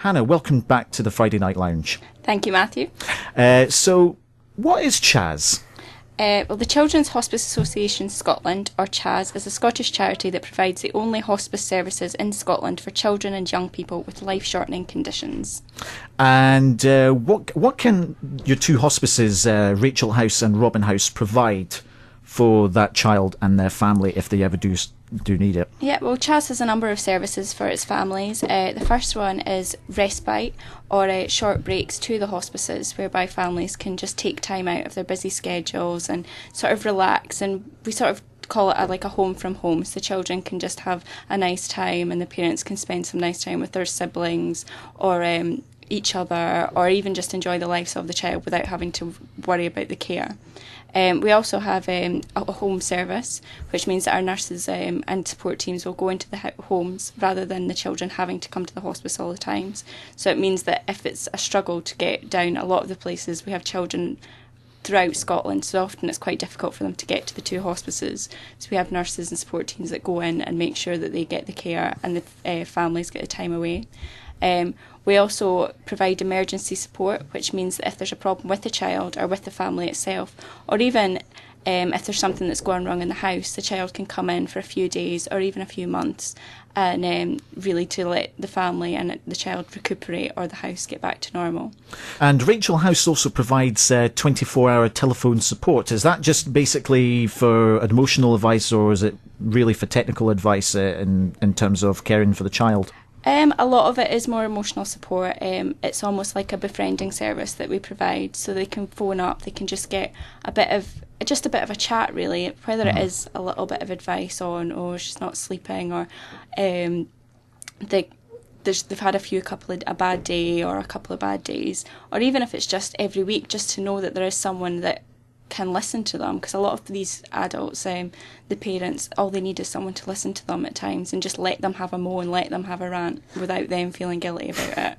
Hannah, welcome back to the Friday Night Lounge. Thank you, Matthew. So, what is CHAS? Well, the Children's Hospice Association Scotland, or CHAS, is a Scottish charity that provides the only hospice services in Scotland for children and young people with life-shortening conditions. And what can your two hospices, Rachel House and Robin House, provide for that child and their family if they ever do need it? Yeah, well, CHAS has a number of services for its families. The first one is respite, or short breaks to the hospices, whereby families can just take time out of their busy schedules and sort of relax, and we sort of call it like a home from home, so the children can just have a nice time and the parents can spend some nice time with their siblings or each other, or even just enjoy the lives of the child without having to worry about the care. We also have a home service, which means that our nurses and support teams will go into the homes rather than the children having to come to the hospice all the time. So it means that if it's a struggle to get down, a lot of the places we have children throughout Scotland, so often it's quite difficult for them to get to the two hospices. So we have nurses and support teams that go in and make sure that they get the care and the families get the time away. We also provide emergency support, which means that if there's a problem with the child or with the family itself, or even if there's something that's going wrong in the house, the child can come in for a few days or even a few months, and really to let the family and the child recuperate or the house get back to normal. And Rachel House also provides 24-hour telephone support. Is that just basically for emotional advice, or is it really for technical advice in terms of caring for the child? A lot of it is more emotional support. It's almost like a befriending service that we provide, so they can phone up, they can just get a bit of a chat, really, whether it is a little bit of advice on, oh, she's not sleeping, or they've had a bad day or a couple of bad days, or even if it's just every week, just to know that there is someone that can listen to them, because a lot of these adults, the parents, all they need is someone to listen to them at times and just let them have a moan, let them have a rant without them feeling guilty about it.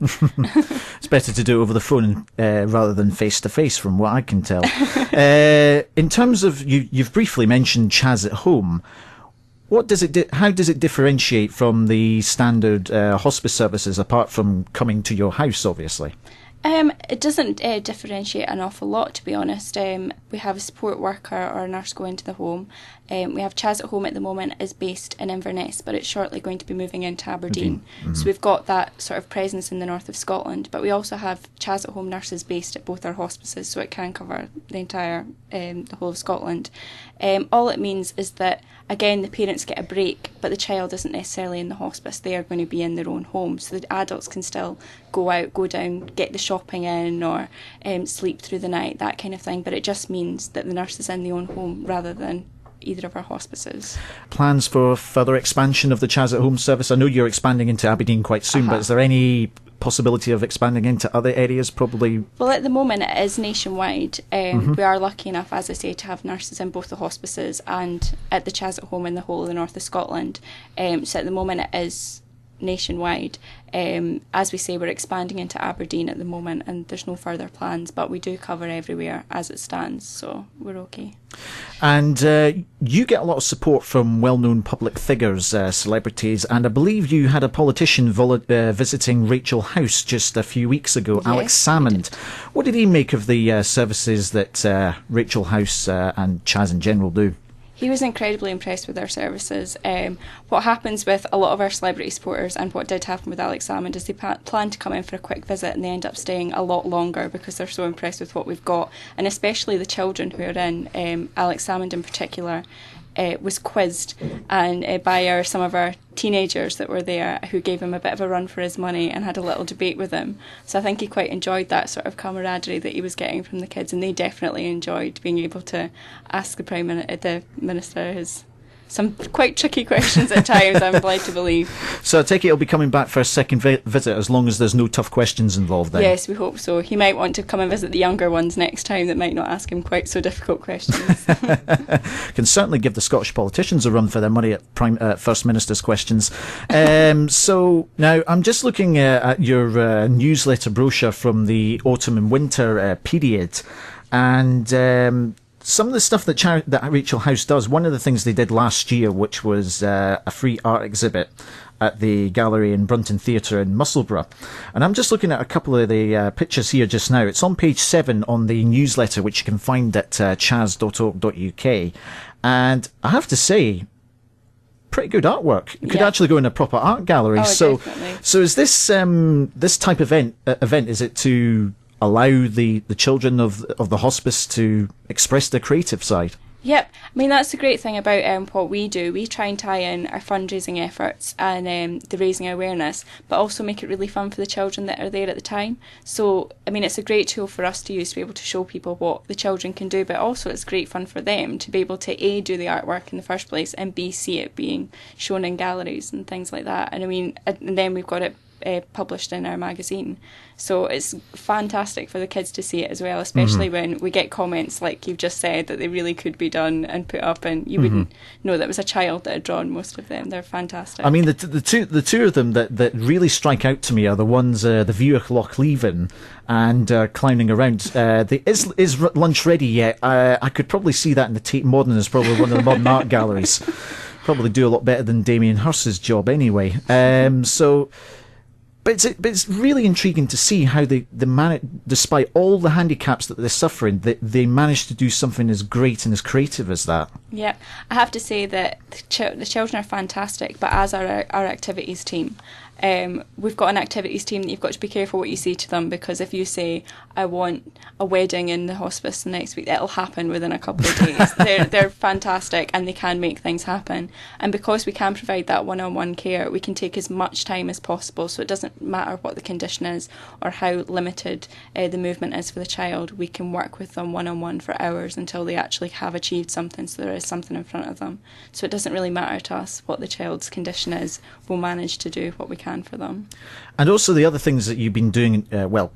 It's better to do it over the phone rather than face to face, from what I can tell. In terms of, you've briefly mentioned CHAS at home. What does it how does it differentiate from the standard hospice services, apart from coming to your house, obviously? It doesn't differentiate an awful lot, to be honest. We have a support worker or a nurse going to the home. We have CHAS at Home at the moment is based in Inverness, but it's shortly going to be moving into Aberdeen. Mm-hmm. So we've got that sort of presence in the north of Scotland, but we also have CHAS at Home nurses based at both our hospices, so it can cover the entire, the whole of Scotland. All it means is that, again, the parents get a break, but the child isn't necessarily in the hospice. They are going to be in their own home, so the adults can still go out, go down, get the shopping in, or sleep through the night, that kind of thing. But it just means that the nurse is in their own home rather than either of our hospices. Plans for further expansion of the CHAS at Home service? I know you're expanding into Aberdeen quite soon, but is there any possibility of expanding into other areas, probably? Well, at the moment it is nationwide. We are lucky enough, as I say, to have nurses in both the hospices and at the CHAS at Home in the whole of the north of Scotland. So at the moment it is nationwide. As we say, we're expanding into Aberdeen at the moment, and there's no further plans, but we do cover everywhere as it stands, so we're okay. And you get a lot of support from well-known public figures, celebrities, and I believe you had a politician visiting Rachel House just a few weeks ago, yes, Alex Salmond. What did he make of the services that Rachel House and CHAS in general do? He was incredibly impressed with our services. What happens with a lot of our celebrity supporters, and what did happen with Alex Salmond, is they plan to come in for a quick visit and they end up staying a lot longer because they're so impressed with what we've got. And especially the children who are in, Alex Salmond in particular, was quizzed and by some of our teenagers that were there, who gave him a bit of a run for his money and had a little debate with him. So I think he quite enjoyed that sort of camaraderie that he was getting from the kids, and they definitely enjoyed being able to ask the Minister his some quite tricky questions at times, I'm glad to believe. So I take it he'll be coming back for a second visit, as long as there's no tough questions involved then? Yes, we hope so. He might want to come and visit the younger ones next time that might not ask him quite so difficult questions. Can certainly give the Scottish politicians a run for their money at First Minister's questions. So now I'm just looking at your newsletter brochure from the autumn and winter period, and some of the stuff that Rachel House does. One of the things they did last year, which was a free art exhibit, at the gallery in Brunton Theatre in Musselburgh. And I'm just looking at a couple of the pictures here just now. It's on page 7 on the newsletter, which you can find at chas.org.uk. And I have to say, pretty good artwork. It could actually go in a proper art gallery. Definitely. So is this this type of event, is it to allow the children of the hospice to express their creative side? Yep. I mean, that's the great thing about what we do. We try and tie in our fundraising efforts and the raising awareness, but also make it really fun for the children that are there at the time. So, I mean, it's a great tool for us to use to be able to show people what the children can do, but also it's great fun for them to be able to A, do the artwork in the first place, and B, see it being shown in galleries and things like that. And I mean, and then we've got it published in our magazine. So it's fantastic for the kids to see it as well, especially when we get comments like you've just said that they really could be done and put up, and you wouldn't know that it was a child that had drawn most of them. They're fantastic. I mean, the two of them that really strike out to me are the ones, the Vuach Loch Leven and Clowning Around. Is lunch ready yet? I could probably see that in the Tate Modern as probably one of the modern art galleries. Probably do a lot better than Damien Hirst's job anyway. But it's really intriguing to see how they despite all the handicaps that they're suffering, they manage to do something as great and as creative as that. Yeah, I have to say that the children are fantastic, but as our activities team, we've got an activities team that you've got to be careful what you say to them, because if you say, I want a wedding in the hospice the next week, it'll happen within a couple of days. They're fantastic and they can make things happen. And because we can provide that one-on-one care, we can take as much time as possible, so it doesn't matter what the condition is or how limited the movement is for the child. We can work with them one-on-one for hours until they actually have achieved something, so there is something in front of them. So it doesn't really matter to us what the child's condition is. We'll manage to do what we can for them. And also the other things that you've been doing,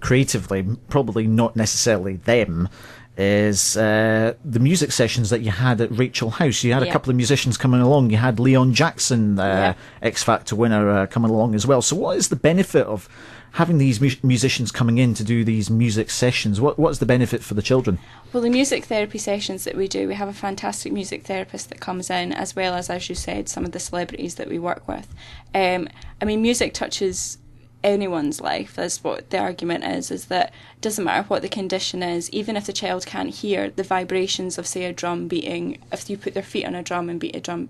creatively, probably not necessarily them, is the music sessions that you had at Rachel House. You had a couple of musicians coming along. You had Leon Jackson, X Factor winner, coming along as well. So what is the benefit of having these musicians coming in to do these music sessions? What's the benefit for the children? Well, the music therapy sessions that we do, we have a fantastic music therapist that comes in, as well as you said, some of the celebrities that we work with. I mean, music touches anyone's life. That's what the argument is that it doesn't matter what the condition is, even if the child can't hear the vibrations of, say, a drum beating, if you put their feet on a drum and beat a drum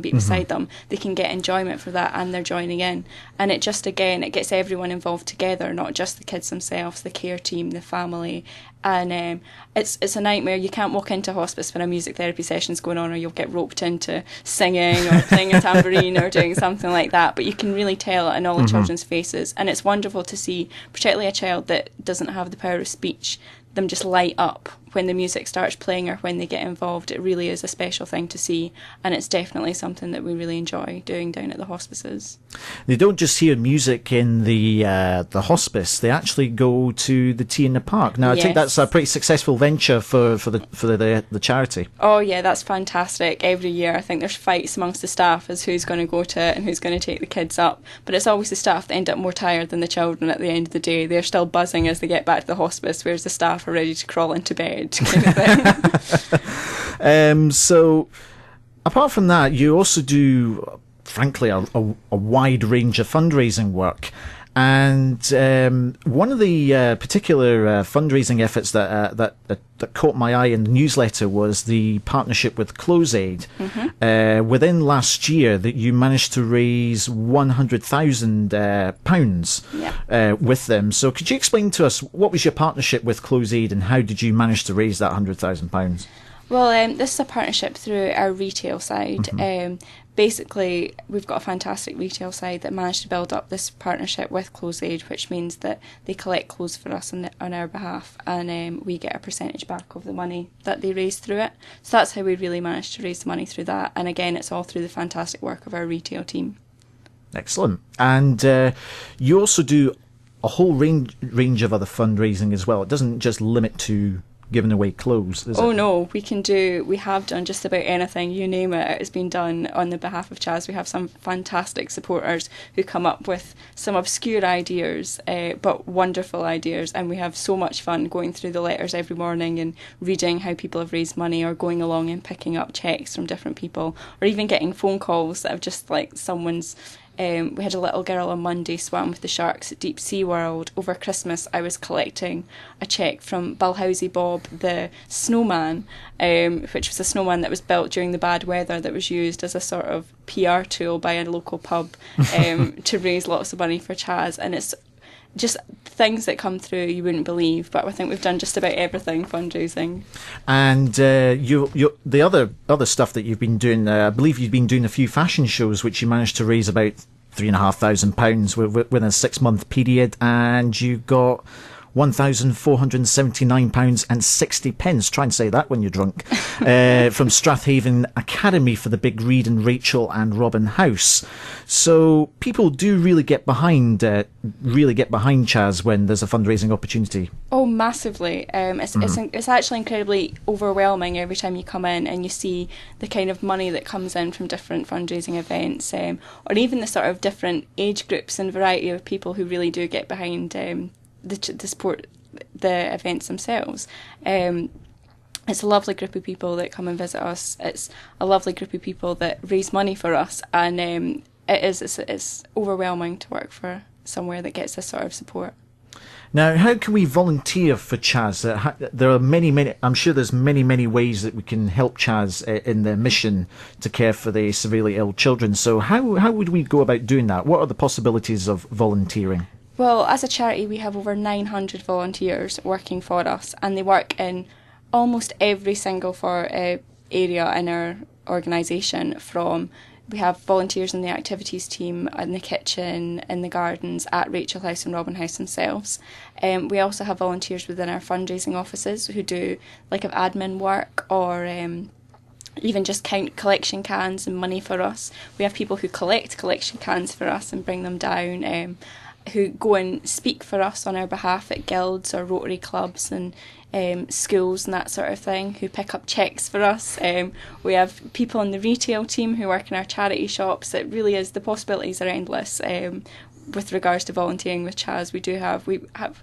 beat beside them, they can get enjoyment for that and they're joining in. And it just, again, it gets everyone involved together, not just the kids themselves, the care team, the family. And it's a nightmare. You can't walk into hospice when a music therapy session's going on, or you'll get roped into singing or playing a tambourine or doing something like that. But you can really tell it in all the children's faces. And it's wonderful to see, particularly a child that doesn't have the power of speech, them just light up when the music starts playing or when they get involved. It really is a special thing to see, and it's definitely something that we really enjoy doing down at the hospices. They don't just hear music in the hospice; they actually go to the Tea in the Park. Now, I think that's a pretty successful venture for the charity. Oh yeah, that's fantastic. Every year, I think there's fights amongst the staff as who's going to go to it and who's going to take the kids up. But it's always the staff that end up more tired than the children at the end of the day. They're still buzzing as they get back to the hospice, whereas the staff are ready to crawl into bed. Kind of thing. So, apart from that, you also do, frankly, a wide range of fundraising work. And one of the particular fundraising efforts that caught my eye in the newsletter was the partnership with CloseAid. Within last year, that you managed to raise £100,000 with them. So could you explain to us, what was your partnership with CloseAid and how did you manage to raise that £100,000? Well, this is a partnership through our retail side. Basically, we've got a fantastic retail side that managed to build up this partnership with CloseAid, which means that they collect clothes for us on our behalf, and we get a percentage back of the money that they raise through it. So that's how we really managed to raise the money through that. And again, it's all through the fantastic work of our retail team. Excellent. And you also do a whole range of other fundraising as well. It doesn't just limit to giving away clothes, is it? Oh no, we have done just about anything, you name it, it's been done on the behalf of CHAS. We have some fantastic supporters who come up with some obscure ideas, but wonderful ideas, and we have so much fun going through the letters every morning and reading how people have raised money, or going along and picking up cheques from different people, or even getting phone calls that have just like someone's We had a little girl on Monday swam with the sharks at Deep Sea World. Over Christmas, I was collecting a cheque from Balhousie Bob, the snowman, which was a snowman that was built during the bad weather that was used as a sort of PR tool by a local pub to raise lots of money for Chaz. And it's just things that come through you wouldn't believe, but I think we've done just about everything fundraising. And the other stuff that you've been doing, I believe you've been doing a few fashion shows, which you managed to raise about £3,500 within a 6-month period, and you got £1,479.60. Try and say that when you're drunk. From Strathaven Academy for the big Reed and Rachel and Robin House. So people do really get behind Chaz when there's a fundraising opportunity. Oh, massively. It's actually incredibly overwhelming every time you come in and you see the kind of money that comes in from different fundraising events, or even the sort of different age groups and variety of people who really do get behind the support the events themselves. It's a lovely group of people that come and visit us. It's a lovely group of people that raise money for us, and it's overwhelming to work for somewhere that gets this sort of support. Now, how can we volunteer for Chaz? There are many. I'm sure there's many ways that we can help Chaz in their mission to care for the severely ill children. So, how would we go about doing that? What are the possibilities of volunteering? Well, as a charity, we have over 900 volunteers working for us, and they work in almost every single area in our organisation. We have volunteers in the activities team, in the kitchen, in the gardens, at Rachel House and Robin House themselves. We also have volunteers within our fundraising offices who do admin work, or even just count collection cans and money for us. We have people who collect collection cans for us and bring them down, who go and speak for us on our behalf at guilds or Rotary clubs and schools and that sort of thing, who pick up cheques for us. We have people in the retail team who work in our charity shops. It really is, the possibilities are endless with regards to volunteering with Chaz. We have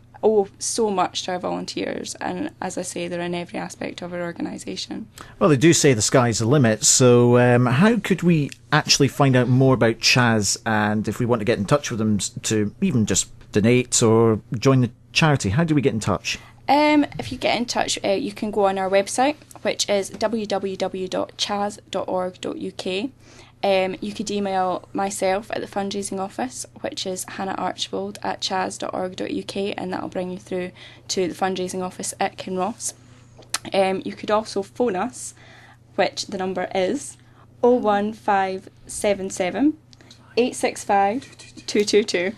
so much to our volunteers, and as I say, they're in every aspect of our organisation. Well, they do say the sky's the limit, so how could we actually find out more about Chaz, and if we want to get in touch with them to even just donate or join the charity, how do we get in touch? If you get in touch, you can go on our website, which is www.chas.org.uk. You could email myself at the fundraising office, which is Hannah Archibald at chas.org.uk, and that'll bring you through to the fundraising office at Kinross. You could also phone us, which the number is 01577 865 222.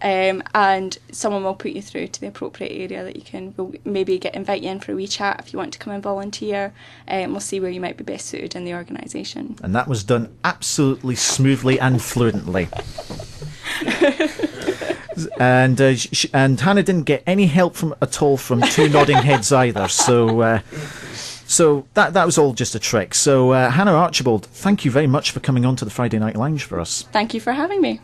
And someone will put you through to the appropriate area that we'll maybe invite you in for a wee chat if you want to come and volunteer. We'll see where you might be best suited in the organisation. And that was done absolutely smoothly and fluently. And Hannah didn't get any help at all from two nodding heads either. So that was all just a trick. So Hannah Archibald, thank you very much for coming on to the Friday Night Lounge for us. Thank you for having me.